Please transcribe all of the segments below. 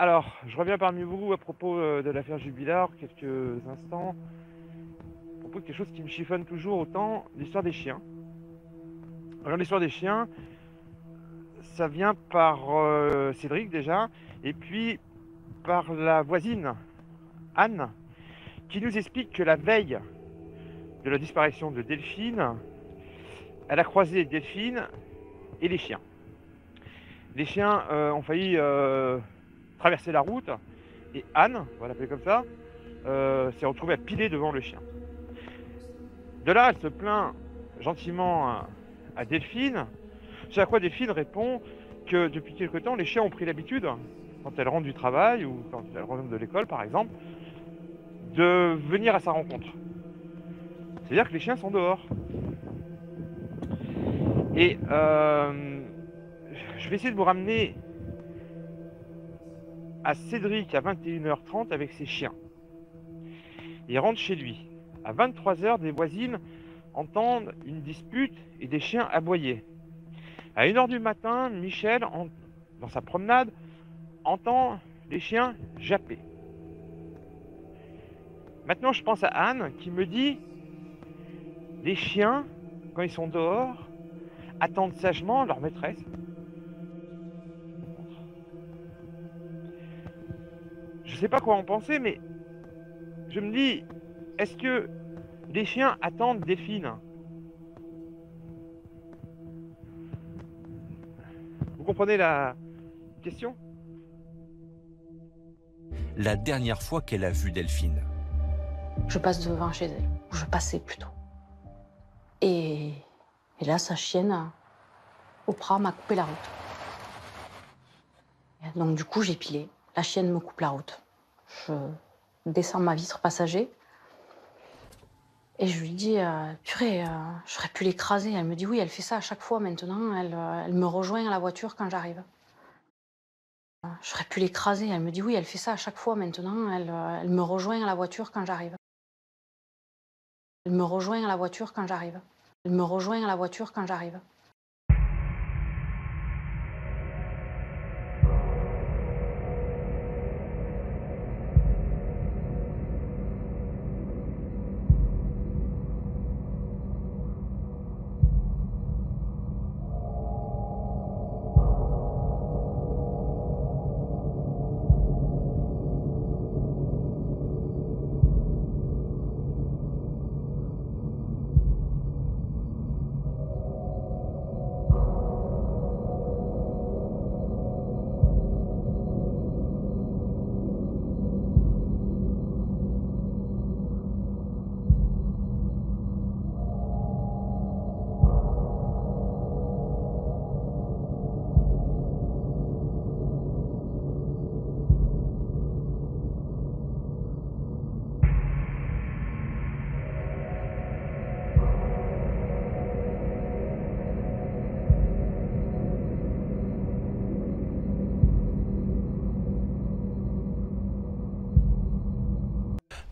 Alors, je reviens parmi vous à propos de l'affaire Jubilard, quelques instants, à propos de quelque chose qui me chiffonne toujours autant, l'histoire des chiens. Alors, l'histoire des chiens, ça vient par Cédric déjà, et puis par la voisine, Anne, qui nous explique que la veille de la disparition de Delphine, elle a croisé Delphine et les chiens. Les chiens ont failli traverser la route, et Anne, on va l'appeler comme ça, s'est retrouvée à piler devant le chien. De là, elle se plaint gentiment à Delphine, c'est à quoi Delphine répond que depuis quelque temps, les chiens ont pris l'habitude, quand elles rentrent du travail ou quand elles reviennent de l'école par exemple, de venir à sa rencontre. C'est-à-dire que les chiens sont dehors. Et je vais essayer de vous ramener à Cédric à 21h30 avec ses chiens. Il rentre chez lui. À 23h, des voisines entendent une dispute et des chiens aboyer. À 1h du matin, Michel, dans sa promenade, entend les chiens japper. Maintenant, je pense à Anne qui me dit « Les chiens, quand ils sont dehors, attendent sagement leur maîtresse. » Je ne sais pas quoi en penser, mais je me dis, est-ce que les chiens attendent Delphine? Vous comprenez la question? La dernière fois qu'elle a vu Delphine. Je passe devant chez elle, ou je passais plutôt. Et là, sa chienne, Oprah, m'a coupé la route. Et donc du coup, j'ai pilé. La chienne me coupe la route. Je descends ma vitre passager et je lui dis purée, j'aurais pu l'écraser. Elle me dit oui, elle fait ça à chaque fois maintenant. Elle me rejoint à la voiture quand j'arrive. J'aurais pu l'écraser. Elle me dit oui, elle fait ça à chaque fois maintenant. Elle me rejoint à la voiture quand j'arrive. Elle me rejoint à la voiture quand j'arrive. Elle me rejoint à la voiture quand j'arrive.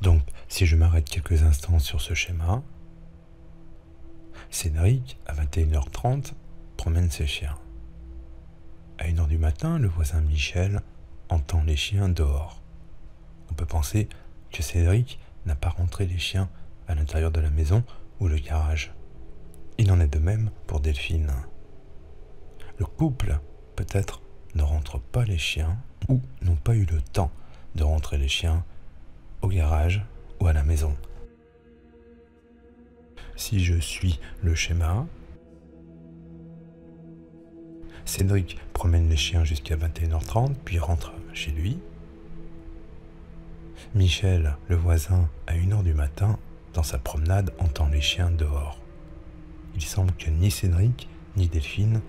Donc, si je m'arrête quelques instants sur ce schéma, Cédric, à 21h30, promène ses chiens. À 1h du matin, le voisin Michel entend les chiens dehors. On peut penser que Cédric n'a pas rentré les chiens à l'intérieur de la maison ou le garage. Il en est de même pour Delphine. Le couple, peut-être, ne rentre pas les chiens ou n'ont pas eu le temps de rentrer les chiens au garage ou à la maison. Si je suis le schéma, Cédric promène les chiens jusqu'à 21h30, puis rentre chez lui. Michel, le voisin, à 1h du matin, dans sa promenade, entend les chiens dehors. Il semble que ni Cédric, ni Delphine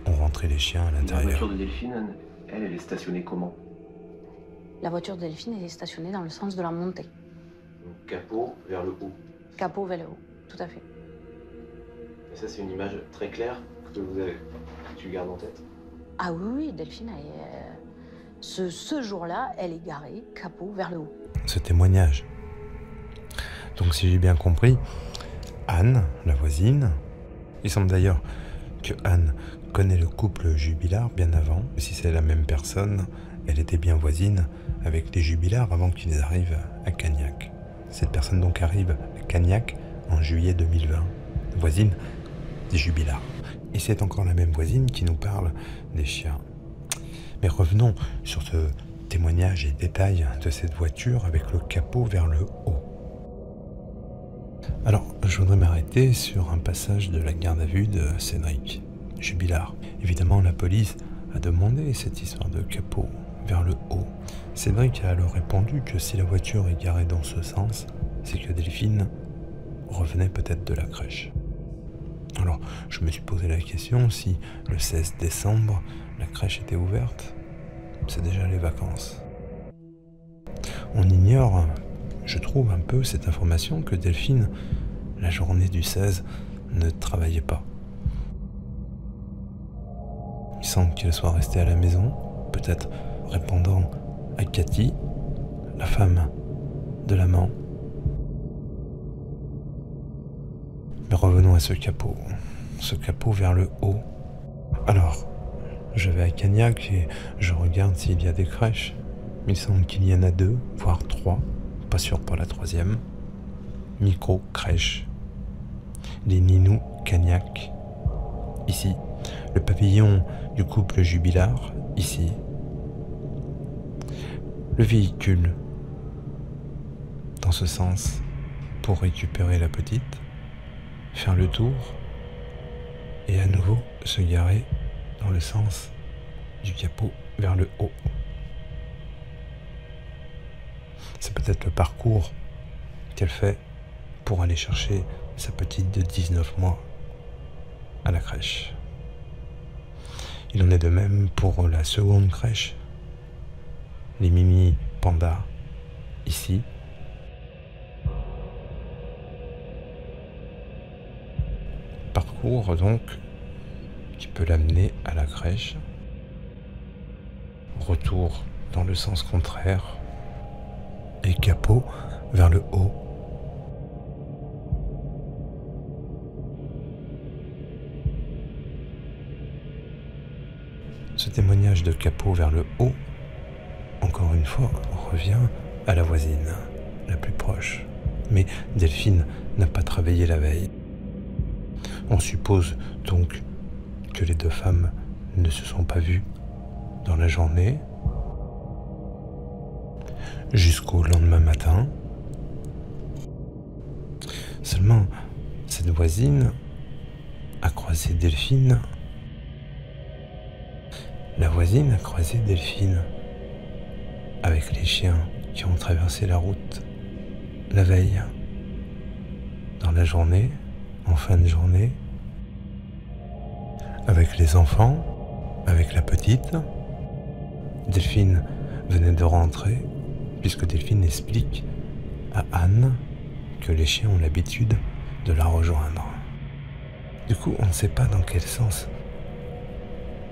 ont rentré les chiens à l'intérieur. La voiture de Delphine, elle est stationnée comment? La voiture de Delphine est stationnée dans le sens de la montée. Donc, capot vers le haut. Capot vers le haut, tout à fait. Et ça, c'est une image très claire que tu gardes en tête? Ah oui, oui, Delphine, ce jour-là, elle est garée, capot vers le haut. Ce témoignage. Donc si j'ai bien compris, Anne, la voisine, il semble d'ailleurs que Anne connaît le couple Jubilard bien avant, si c'est la même personne, Elle était bien voisine avec les Jubilards avant qu'ils arrivent à Cagnac. Cette personne donc arrive à Cagnac en juillet 2020, voisine des Jubilards. Et c'est encore la même voisine qui nous parle des chiens. Mais revenons sur ce témoignage et détails de cette voiture avec le capot vers le haut. Alors, je voudrais m'arrêter sur un passage de la garde à vue de Cédric Jubilard. Évidemment, la police a demandé cette histoire de capot vers le haut. Cédric a alors répondu que si la voiture est garée dans ce sens, c'est que Delphine revenait peut-être de la crèche. Alors, je me suis posé la question si le 16 décembre, la crèche était ouverte. C'est déjà les vacances. On ignore, je trouve un peu cette information que Delphine, la journée du 16, ne travaillait pas. Il semble qu'elle soit restée à la maison, peut-être répondant à Cathy, la femme de l'amant. Mais revenons à ce capot vers le haut. Alors, je vais à Cagnac et je regarde s'il y a des crèches. Il semble qu'il y en a 2, voire 3, pas sûr pour la 3e. Micro-crèche. Les Ninous Cagnac, ici. Le pavillon du couple Jubilard, ici. Le véhicule, dans ce sens, pour récupérer la petite, faire le tour, et à nouveau se garer dans le sens du capot vers le haut. C'est peut-être le parcours qu'elle fait pour aller chercher sa petite de 19 mois à la crèche. Il en est de même pour la seconde crèche, les Mimi Panda, ici. Parcours donc qui peut l'amener à la crèche. Retour dans le sens contraire et capot vers le haut. Ce témoignage de capot vers le haut, encore une fois, revient à la voisine, la plus proche. Mais Delphine n'a pas travaillé la veille. On suppose donc que les 2 femmes ne se sont pas vues dans la journée jusqu'au lendemain matin. Seulement, cette voisine a croisé Delphine. La voisine a croisé Delphine avec les chiens qui ont traversé la route la veille, dans la journée, en fin de journée, avec les enfants, avec la petite. Delphine venait de rentrer, puisque Delphine explique à Anne que les chiens ont l'habitude de la rejoindre. Du coup, on ne sait pas dans quel sens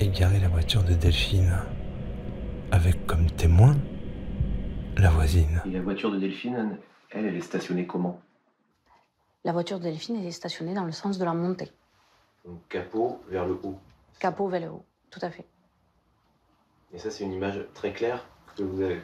est garée la voiture de Delphine, avec comme témoin la voisine. Et la voiture de Delphine, elle est stationnée comment? La voiture de Delphine est stationnée dans le sens de la montée. Donc capot vers le haut. Capot vers le haut, tout à fait. Et ça, c'est une image très claire que vous avez.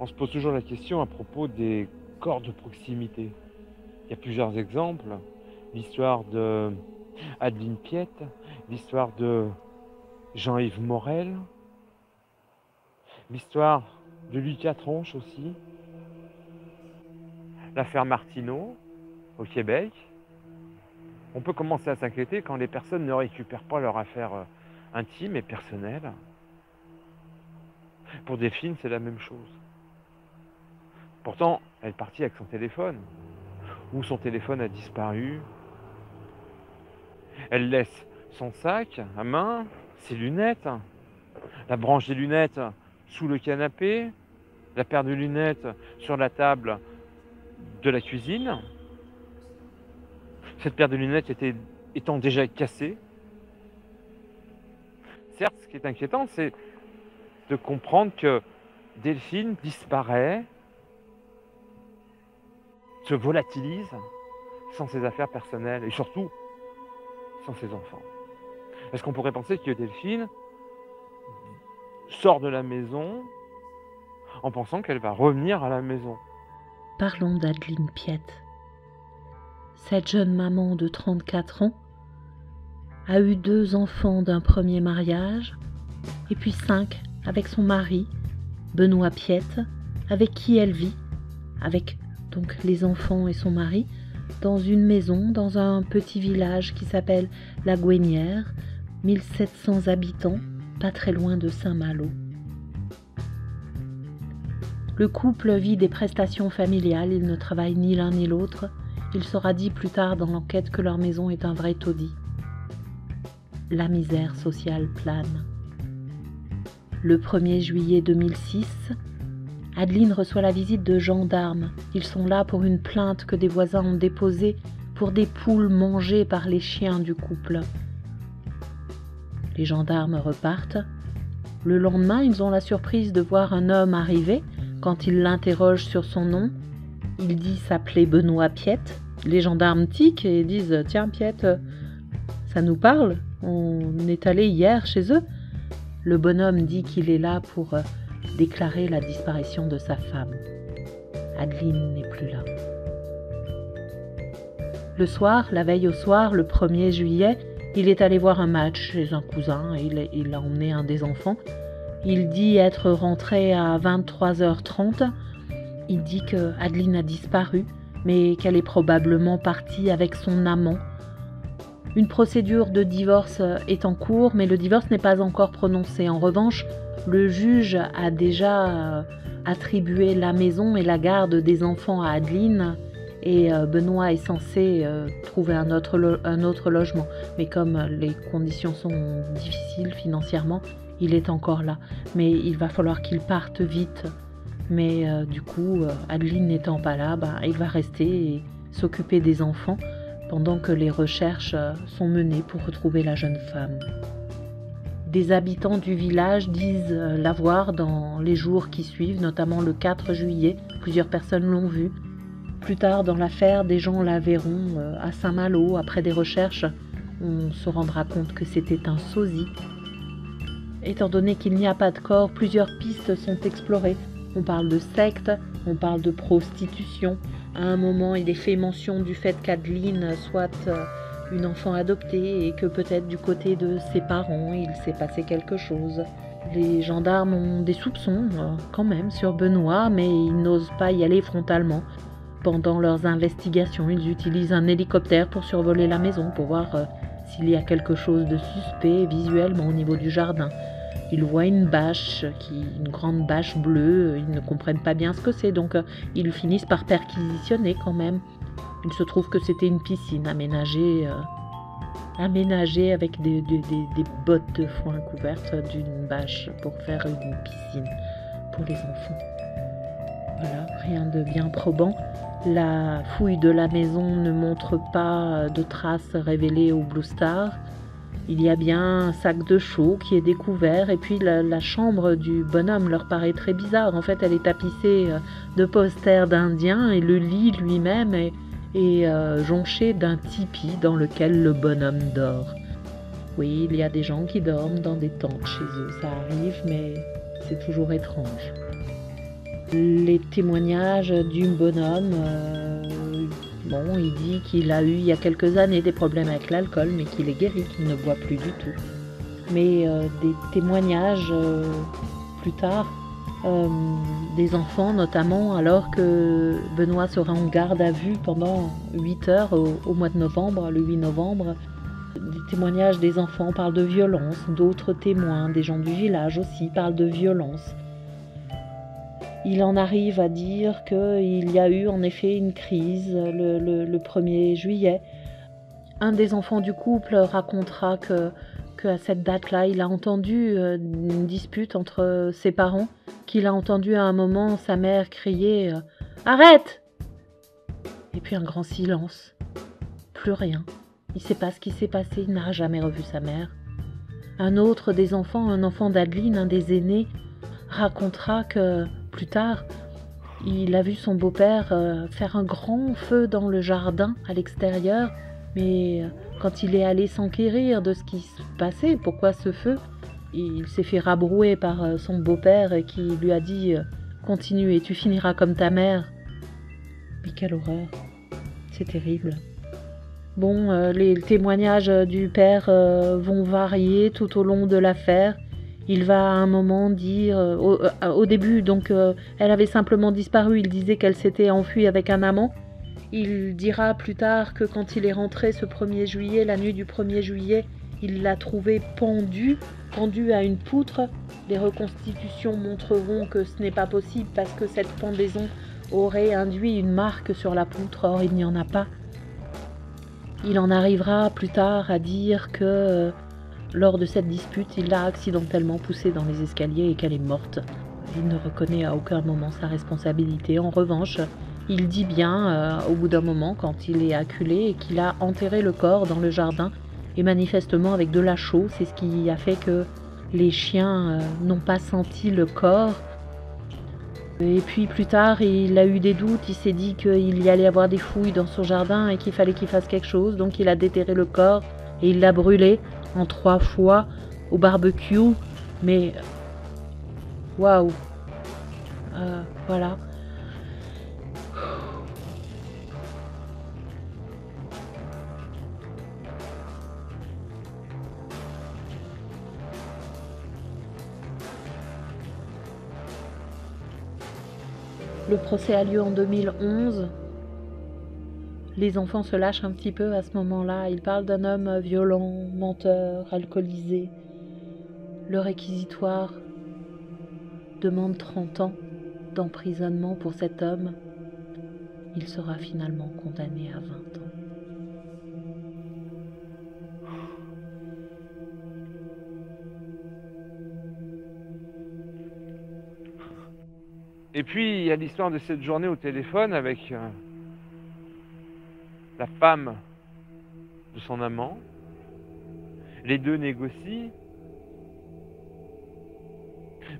On se pose toujours la question à propos des corps de proximité. Il y a plusieurs exemples. L'histoire de Adeline Piette, l'histoire de Jean-Yves Morel, l'histoire de Lucas Tronche aussi, l'affaire Martineau au Québec. On peut commencer à s'inquiéter quand les personnes ne récupèrent pas leur affaire intime et personnelle. Pour Delphine, c'est la même chose. Pourtant, elle est partie avec son téléphone. Ou son téléphone a disparu. Elle laisse son sac à main, ses lunettes, la branche des lunettes sous le canapé, la paire de lunettes sur la table de la cuisine. Cette paire de lunettes étant déjà cassée. Certes, ce qui est inquiétant, c'est de comprendre que Delphine disparaît, se volatilise sans ses affaires personnelles et surtout sans ses enfants. Est-ce qu'on pourrait penser que Delphine sort de la maison en pensant qu'elle va revenir à la maison? Parlons d'Adeline Piette. Cette jeune maman de 34 ans a eu 2 enfants d'un premier mariage et puis 5 avec son mari, Benoît Piette, avec qui elle vit, avec donc les enfants et son mari, dans une maison, dans un petit village qui s'appelle La Gouénière, 1700 habitants, pas très loin de Saint-Malo. Le couple vit des prestations familiales, ils ne travaillent ni l'un ni l'autre. Il sera dit plus tard dans l'enquête que leur maison est un vrai taudis. La misère sociale plane. Le 1er juillet 2006, Adeline reçoit la visite de gendarmes. Ils sont là pour une plainte que des voisins ont déposée pour des poules mangées par les chiens du couple. Les gendarmes repartent. Le lendemain, ils ont la surprise de voir un homme arriver. Quand ils l'interrogent sur son nom, il dit s'appeler Benoît Piette. Les gendarmes tiquent et disent « Tiens Piette, ça nous parle, on est allé hier chez eux ». Le bonhomme dit qu'il est là pour déclarer la disparition de sa femme. Adeline n'est plus là. Le soir, la veille au soir, le 1er juillet, il est allé voir un match chez un cousin et il a emmené un des enfants. Il dit être rentré à 23h30. Il dit que Adeline a disparu, mais qu'elle est probablement partie avec son amant. Une procédure de divorce est en cours, mais le divorce n'est pas encore prononcé. En revanche, le juge a déjà attribué la maison et la garde des enfants à Adeline et Benoît est censé trouver un autre logement. Mais comme les conditions sont difficiles financièrement, il est encore là. Mais il va falloir qu'il parte vite. Mais du coup, Adeline n'étant pas là, il va rester et s'occuper des enfants pendant que les recherches sont menées pour retrouver la jeune femme. Des habitants du village disent la voir dans les jours qui suivent, notamment le 4 juillet. Plusieurs personnes l'ont vue. Plus tard dans l'affaire, des gens la verront à Saint-Malo. Après des recherches, on se rendra compte que c'était un sosie. Étant donné qu'il n'y a pas de corps, plusieurs pistes sont explorées. On parle de secte, on parle de prostitution. À un moment, il est fait mention du fait qu'Adeline soit une enfant adoptée et que peut-être du côté de ses parents, il s'est passé quelque chose. Les gendarmes ont des soupçons quand même sur Benoît, mais ils n'osent pas y aller frontalement. Pendant leurs investigations, ils utilisent un hélicoptère pour survoler la maison, pour voir s'il y a quelque chose de suspect visuellement au niveau du jardin. Ils voient une bâche, une grande bâche bleue, ils ne comprennent pas bien ce que c'est, donc ils finissent par perquisitionner quand même. Il se trouve que c'était une piscine aménagée avec des bottes de foin couvertes d'une bâche pour faire une piscine pour les enfants. Voilà, rien de bien probant. La fouille de la maison ne montre pas de traces révélées au Blue Star. Il y a bien un sac de chaux qui est découvert et puis la chambre du bonhomme leur paraît très bizarre. En fait, elle est tapissée de posters d'indiens et le lit lui-même est jonché d'un tipi dans lequel le bonhomme dort. Oui, il y a des gens qui dorment dans des tentes chez eux, ça arrive, mais c'est toujours étrange. Les témoignages du bonhomme, il dit qu'il a eu il y a quelques années des problèmes avec l'alcool, mais qu'il est guéri, qu'il ne boit plus du tout. Mais des témoignages plus tard, des enfants notamment, alors que Benoît sera en garde à vue pendant 8 heures au mois de novembre, le 8 novembre, Des témoignages des enfants parlent de violence, d'autres témoins, des gens du village aussi, parlent de violence. Il en arrive à dire qu'il y a eu en effet une crise le 1er juillet. Un des enfants du couple racontera qu'à cette date-là, il a entendu une dispute entre ses parents, qu'il a entendu à un moment sa mère crier « Arrête !» Et puis un grand silence, plus rien. Il ne sait pas ce qui s'est passé, il n'a jamais revu sa mère. Un autre des enfants, un enfant d'Adeline, un des aînés, racontera que plus tard, il a vu son beau-père faire un grand feu dans le jardin à l'extérieur, mais quand il est allé s'enquérir de ce qui se passait, pourquoi ce feu, il s'est fait rabrouer par son beau-père qui lui a dit « Continue et tu finiras comme ta mère ». Mais quelle horreur, c'est terrible. Bon, les témoignages du père vont varier tout au long de l'affaire. Il va à un moment dire, au début, donc elle avait simplement disparu, il disait qu'elle s'était enfuie avec un amant. Il dira plus tard que quand il est rentré ce 1er juillet, la nuit du 1er juillet, il l'a trouvée pendue à une poutre. Les reconstitutions montreront que ce n'est pas possible parce que cette pendaison aurait induit une marque sur la poutre, or il n'y en a pas. Il en arrivera plus tard à dire que lors de cette dispute, il l'a accidentellement poussée dans les escaliers et qu'elle est morte. Il ne reconnaît à aucun moment sa responsabilité. En revanche, il dit bien, au bout d'un moment, quand il est acculé, et qu'il a enterré le corps dans le jardin, et manifestement avec de la chaux. C'est ce qui a fait que les chiens n'ont pas senti le corps. Et puis plus tard, il a eu des doutes, il s'est dit qu'il y allait avoir des fouilles dans son jardin et qu'il fallait qu'il fasse quelque chose. Donc il a déterré le corps et il l'a brûlé en 3 fois au barbecue. Mais waouh, voilà. Le procès a lieu en 2011. Les enfants se lâchent un petit peu à ce moment-là. Ils parlent d'un homme violent, menteur, alcoolisé. Le réquisitoire demande 30 ans d'emprisonnement pour cet homme. Il sera finalement condamné à 20 ans. Et puis, il y a l'histoire de cette journée au téléphone avec la femme de son amant. Les deux négocient.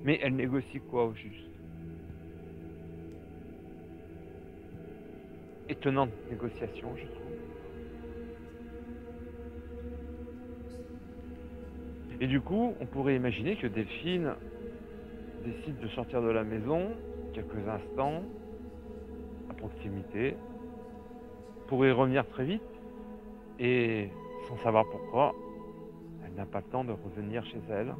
Mais elle négocie quoi au juste? Étonnante négociation, je trouve. Et du coup, on pourrait imaginer que Delphine décide de sortir de la maison quelques instants, à proximité, pour y revenir très vite, et sans savoir pourquoi, elle n'a pas le temps de revenir chez elle.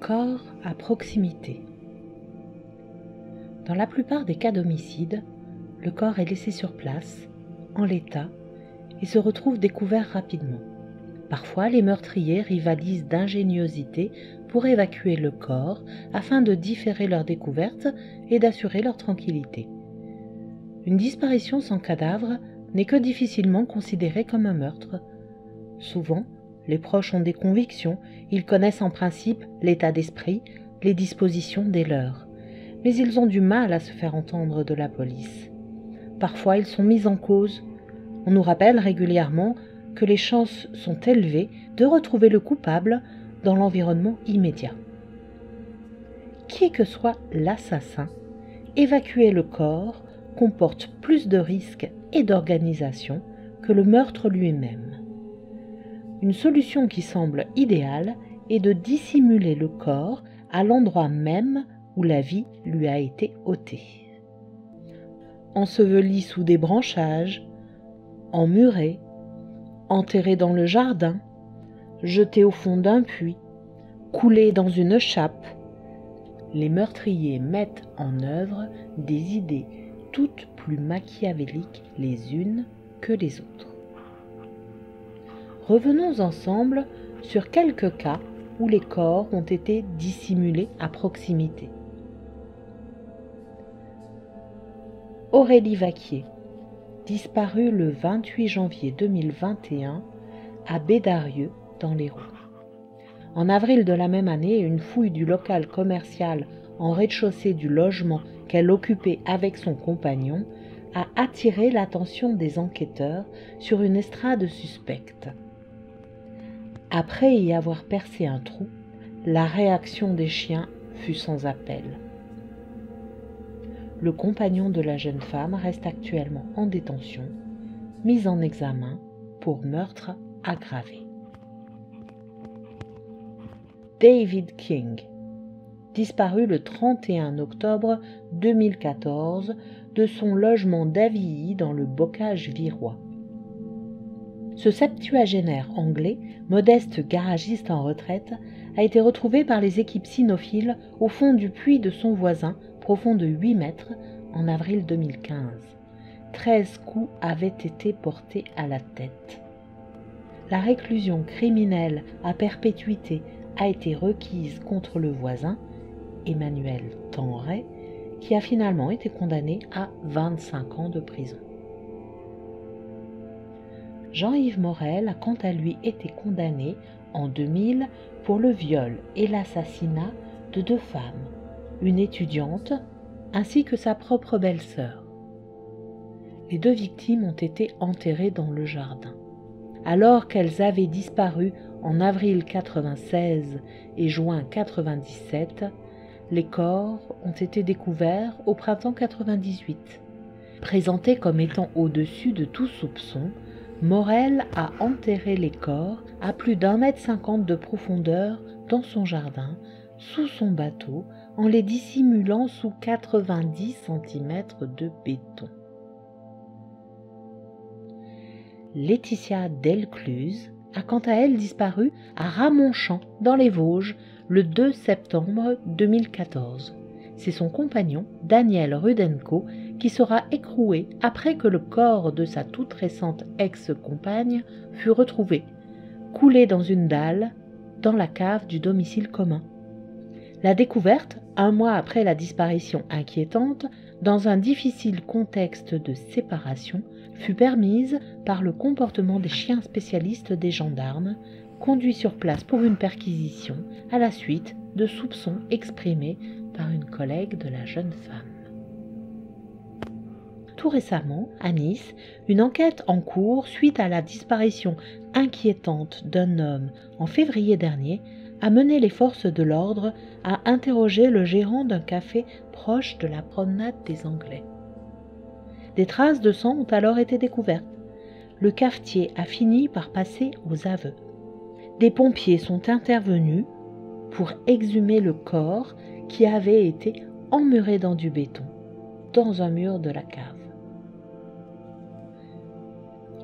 Corps à proximité. Dans la plupart des cas d'homicide, le corps est laissé sur place, en l'état, et se retrouve découvert rapidement. Parfois, les meurtriers rivalisent d'ingéniosité pour évacuer le corps afin de différer leur découverte et d'assurer leur tranquillité. Une disparition sans cadavre n'est que difficilement considérée comme un meurtre. Souvent, les proches ont des convictions, ils connaissent en principe l'état d'esprit, les dispositions des leurs. Mais ils ont du mal à se faire entendre de la police. Parfois, ils sont mis en cause. On nous rappelle régulièrement que les chances sont élevées de retrouver le coupable dans l'environnement immédiat. Qui que soit l'assassin, évacuer le corps comporte plus de risques et d'organisation que le meurtre lui-même. Une solution qui semble idéale est de dissimuler le corps à l'endroit même où la vie lui a été ôtée. Enseveli sous des branchages, emmuré, enterré dans le jardin, jeté au fond d'un puits, coulé dans une chape, les meurtriers mettent en œuvre des idées toutes plus machiavéliques les unes que les autres. Revenons ensemble sur quelques cas où les corps ont été dissimulés à proximité. Aurélie Vaquier, disparue le 28 janvier 2021 à Bédarieux dans l'Hérault. En avril de la même année, une fouille du local commercial en rez-de-chaussée du logement qu'elle occupait avec son compagnon a attiré l'attention des enquêteurs sur une estrade suspecte. Après y avoir percé un trou, la réaction des chiens fut sans appel. Le compagnon de la jeune femme reste actuellement en détention, mis en examen pour meurtre aggravé. David King, disparu le 31 octobre 2014 de son logement d'Avilly dans le Bocage virois. Ce septuagénaire anglais, modeste garagiste en retraite, a été retrouvé par les équipes cynophiles au fond du puits de son voisin, profond de 8 mètres, en avril 2015. 13 coups avaient été portés à la tête. La réclusion criminelle à perpétuité a été requise contre le voisin, Emmanuel Tenray, qui a finalement été condamné à 25 ans de prison. Jean-Yves Morel a quant à lui été condamné en 2000 pour le viol et l'assassinat de 2 femmes, une étudiante ainsi que sa propre belle-sœur. Les 2 victimes ont été enterrées dans le jardin. Alors qu'elles avaient disparu en avril 1996 et juin 1997, les corps ont été découverts au printemps 1998. Présenté comme étant au-dessus de tout soupçon, Morel a enterré les corps à plus d'1,50 m de profondeur dans son jardin, sous son bateau, en les dissimulant sous 90 cm de béton. Laetitia Delcluse a quant à elle disparu à Ramonchamp, dans les Vosges, le 2 septembre 2014. C'est son compagnon, Daniel Rudenko, qui sera écroué après que le corps de sa toute récente ex-compagne fut retrouvé, coulé dans une dalle, dans la cave du domicile commun. La découverte, 1 mois après la disparition inquiétante, dans un difficile contexte de séparation, fut permise par le comportement des chiens spécialistes des gendarmes, conduits sur place pour une perquisition à la suite de soupçons exprimés par une collègue de la jeune femme. Tout récemment, à Nice, une enquête en cours suite à la disparition inquiétante d'un homme en février dernier a mené les forces de l'ordre à interroger le gérant d'un café proche de la promenade des Anglais. Des traces de sang ont alors été découvertes. Le cafetier a fini par passer aux aveux. Des pompiers sont intervenus pour exhumer le corps qui avait été emmuré dans du béton, dans un mur de la cave.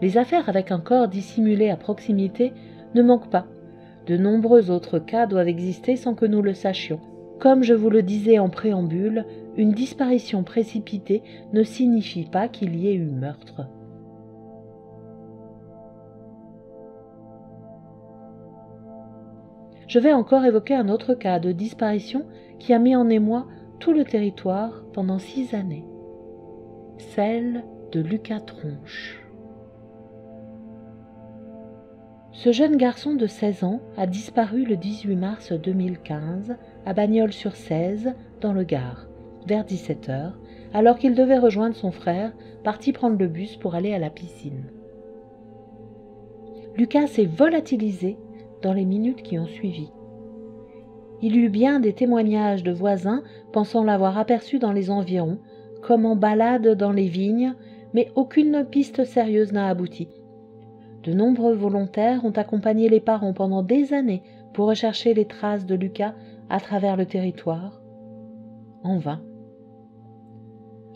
Les affaires avec un corps dissimulé à proximité ne manquent pas. De nombreux autres cas doivent exister sans que nous le sachions. Comme je vous le disais en préambule, une disparition précipitée ne signifie pas qu'il y ait eu meurtre. Je vais encore évoquer un autre cas de disparition qui a mis en émoi tout le territoire pendant 6 années. Celle de Lucas Tronche. Ce jeune garçon de 16 ans a disparu le 18 mars 2015 à Bagnols-sur-Cèze, dans le Gard, vers 17 h, alors qu'il devait rejoindre son frère, parti prendre le bus pour aller à la piscine. Lucas s'est volatilisé dans les minutes qui ont suivi. Il eut bien des témoignages de voisins pensant l'avoir aperçu dans les environs comme en balade dans les vignes, mais aucune piste sérieuse n'a abouti. De nombreux volontaires ont accompagné les parents pendant des années pour rechercher les traces de Lucas à travers le territoire. En vain.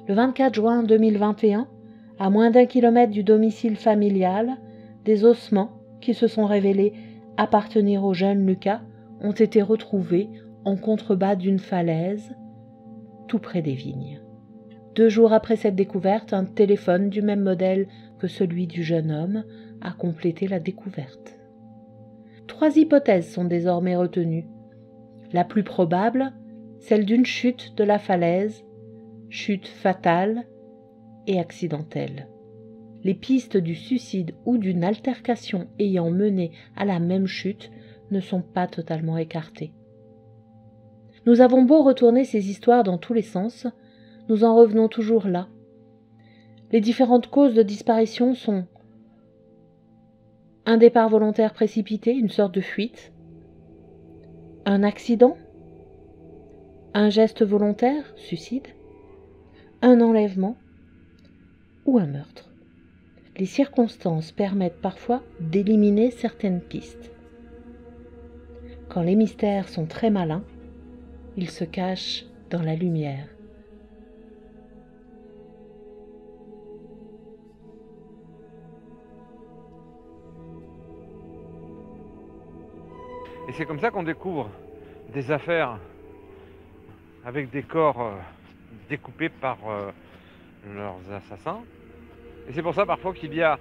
Le 24 juin 2021, à moins d'1 kilomètre du domicile familial, des ossements qui se sont révélés appartenir au jeune Lucas ont été retrouvés en contrebas d'une falaise, tout près des vignes. 2 jours après cette découverte, un téléphone du même modèle que celui du jeune homme a complété la découverte. 3 hypothèses sont désormais retenues. La plus probable, celle d'une chute de la falaise, chute fatale et accidentelle. Les pistes du suicide ou d'une altercation ayant mené à la même chute ne sont pas totalement écartées. Nous avons beau retourner ces histoires dans tous les sens, nous en revenons toujours là. Les différentes causes de disparition sont un départ volontaire précipité, une sorte de fuite, un accident, un geste volontaire, suicide, un enlèvement ou un meurtre. Les circonstances permettent parfois d'éliminer certaines pistes. Quand les mystères sont très malins, ils se cachent dans la lumière. Et c'est comme ça qu'on découvre des affaires avec des corps découpés par leurs assassins. Et c'est pour ça parfois qu'il y a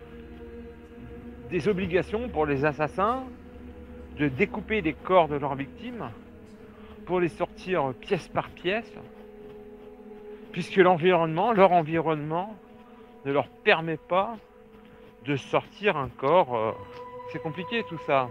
des obligations pour les assassins de découper les corps de leurs victimes pour les sortir pièce par pièce, puisque leur environnement ne leur permet pas de sortir un corps. C'est compliqué tout ça.